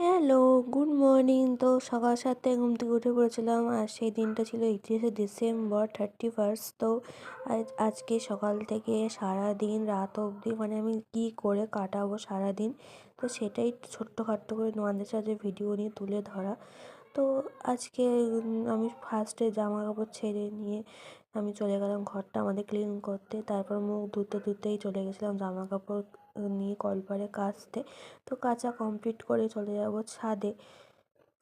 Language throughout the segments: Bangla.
Hello, good morning. তো সকাল ৭টায় ঘুম থেকে উঠে পড়েছিলাম আর সেই দিনটা ছিল 31শে ডিসেম্বর 31st। তো আজকে সকাল থেকে সারাদিন রাত অবধি মানে আমি কি করে কাটাবো সারাদিন, তো সেটাই ছোট্টখাট্ট করে তোমাদের সাথে ভিডিও নিয়ে তুলে ধরা। তো আজকে আমি ফার্স্টে জামা কাপড় ছেড়ে নিয়ে আমি চলে গেলাম ঘরটা আমাদের ক্লিন করতে। তারপর মুখ ধুতেই চলে গেছিলাম জামা কাপড় নিয়ে কলপারে কাচতে। তো কাচা কমপ্লিট করে চলে যাব ছাদে।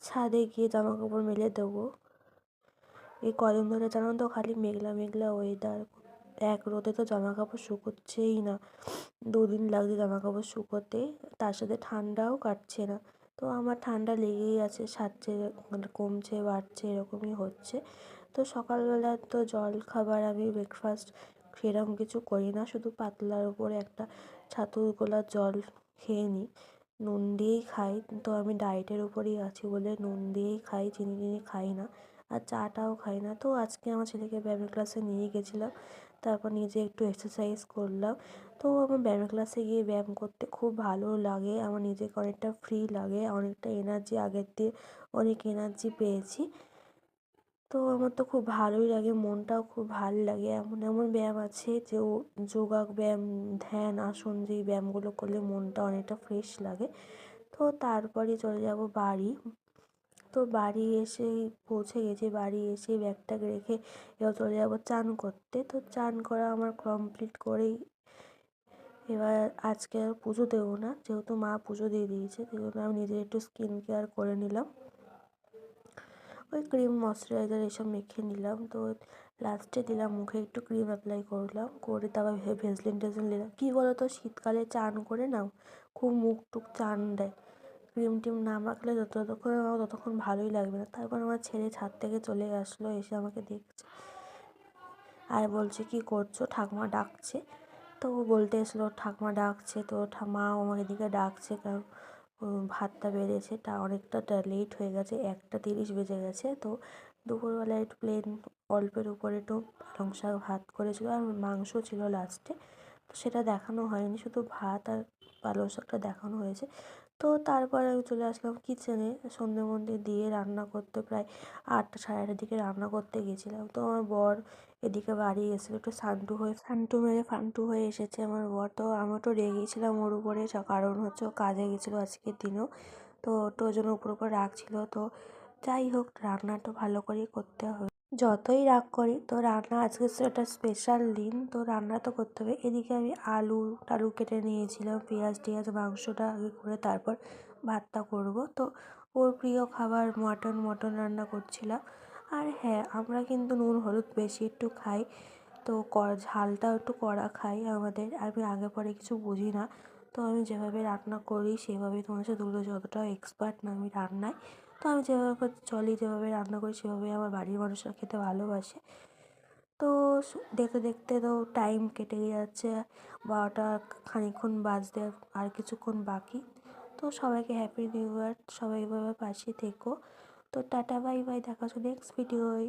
ছাদে গিয়ে জামা কাপড় মেলে দেবো। এই কদিন ধরে জানো তো খালি মেঘলা মেঘলা ওয়েদার, এক রোদে তো জামা কাপড় শুকোচ্ছেই না। 2 দিন লাগছে জামা কাপড় শুকোতে, তার সাথে ঠান্ডাও কাটছে না। তো আমার ঠান্ডা লেগেই আছে, সারছে মানে কমছে বাড়ছে এরকমই হচ্ছে। তো সকালবেলা তো জল খাবার আমি ব্রেকফাস্ট সেরকম কিছু করি না, শুধু পাতলার উপরে একটা ছাতুর গোলার জল খেয়ে নিই, নুন দিয়েই খাই। তো আমি ডায়েটের উপরেই আছি বলে নুন দিয়েই খাই, চিনি টিনি খাই না, আর চাটাও খাই না। তো আজকে আমার ছেলেকে ব্যায়ামের ক্লাসে নিয়ে গেছিলাম, তারপর নিজে একটু এক্সারসাইজ করলাম। তো আমার ব্যায়ামের ক্লাসে গিয়ে ব্যায়াম করতে খুব ভালো লাগে, আমার নিজেকে অনেকটা ফ্রি লাগে, অনেকটা এনার্জি আগের দিয়ে অনেক এনার্জি পেয়েছি। তো আমার তো খুব ভালোই লাগে, মনটাও খুব ভাল লাগে। এমন এমন ব্যায়াম আছে যে যোগা ব্যায়াম, ধ্যান, আসন, যেই ব্যায়ামগুলো করলে মনটা অনেকটা ফ্রেশ লাগে। তো তারপরে চলে যাব বাড়ি। তো বাড়ি এসেই পৌঁছে গেছি, বাড়ি এসে ব্যাগটাকে রেখে এবার চলে যাবো চান করতে। তো চান করা আমার কমপ্লিট করেই এবার আজকে আর পুজো দেবো না, যেহেতু মা পুজো দিয়ে দিয়েছে, সেই জন্য আমি নিজে একটু স্কিন কেয়ার করে নিলাম। ওই ক্রিম ময়শ্চারাইজার এসব মেখে নিলাম। তো লাস্টে দিলাম মুখে একটু ক্রিম অ্যাপ্লাই করলাম, করে তারপর ভেসলিন টেসলিন নিলাম। কী বলো তো, শীতকালে চান করে না খুব মুখ টুক চান দেয়, ক্রিম টিম না মাখলে যতক্ষণ আমার ততক্ষণ ভালোই লাগবে না। তারপর আমার ছেলে ছাদ থেকে চলে আসলো, এসে আমাকে দেখছে আর বলছে কী করছো, ঠাকুমা ডাকছে। তো ও বলতে এসলো ঠাকুমা ডাকছে, তো মাও আমার এদিকে ডাকছে, কারণ ভাতটা বেড়েছে, তা অনেকটা লেট হয়ে গেছে, 1টা 30 বেজে গেছে। তো দুপুরবেলায় একটু প্লেন অল্পের উপরে একটু পালং শাক ভাত করেছিল আর মাংস ছিল লাস্টে, তো সেটা দেখানো হয়নি, শুধু ভাত আর পালং শাকটা দেখানো হয়েছে। তো তারপরে আমি চলে আসলাম কিচেনে, সন্ধে মন্ধে দিয়ে রান্না করতে, প্রায় 8টা সাড়ে 8টার দিকে রান্না করতে গেছিলাম। তো আমার বর এদিকে বাড়ি এসে একটু সান্টু মেরে ফান্টু হয়ে এসেছে আমার বর। তো আমি একটু রেগেছিলাম ওর উপরে, কারণ হচ্ছে ও কাজে গেছিলো আজকের দিনেও, তো ওর জন্য উপর রাখছিল। তো যাই হোক, রান্নাটা ভালো করেই করতে হবে, যতই রাগ করি তো রান্না আজকে একটা স্পেশাল দিন, তো রান্না তো করতে হবে। এদিকে আমি আলু টালু কেটে নিয়েছিলাম, পেঁয়াজ টিয়াজ, মাংসটা আগে করে তারপর ভাতটা করব। তো ওর প্রিয় খাবার মটন রান্না করছিলাম। আর হ্যাঁ, আমরা কিন্তু নুন হলুদ বেশি একটু খাই, তো ঝালটাও একটু কড়া খাই আমাদের। আমি আগে পরে কিছু বুঝি না, তো আমি যেভাবে রান্না করি সেভাবেই তোমার সাথে তুলে, যতটাও এক্সপার্ট না আমি রান্নায়। তো আমি যেভাবে চলি, যেভাবে রান্না করি সেভাবেই আমার বাড়ির মানুষরা খেতে ভালোবাসে। তো দেখতে দেখতে তো টাইম কেটে যাচ্ছে, 12টা খানিকক্ষণ বাজতে আর কিছুক্ষণ বাকি। তো সবাইকে হ্যাপি নিউ ইয়ার, সবাই এভাবে পাশে থেকো। তো টাটা বাই বাই, দেখা হচ্ছে নেক্সট ভিডিওয়।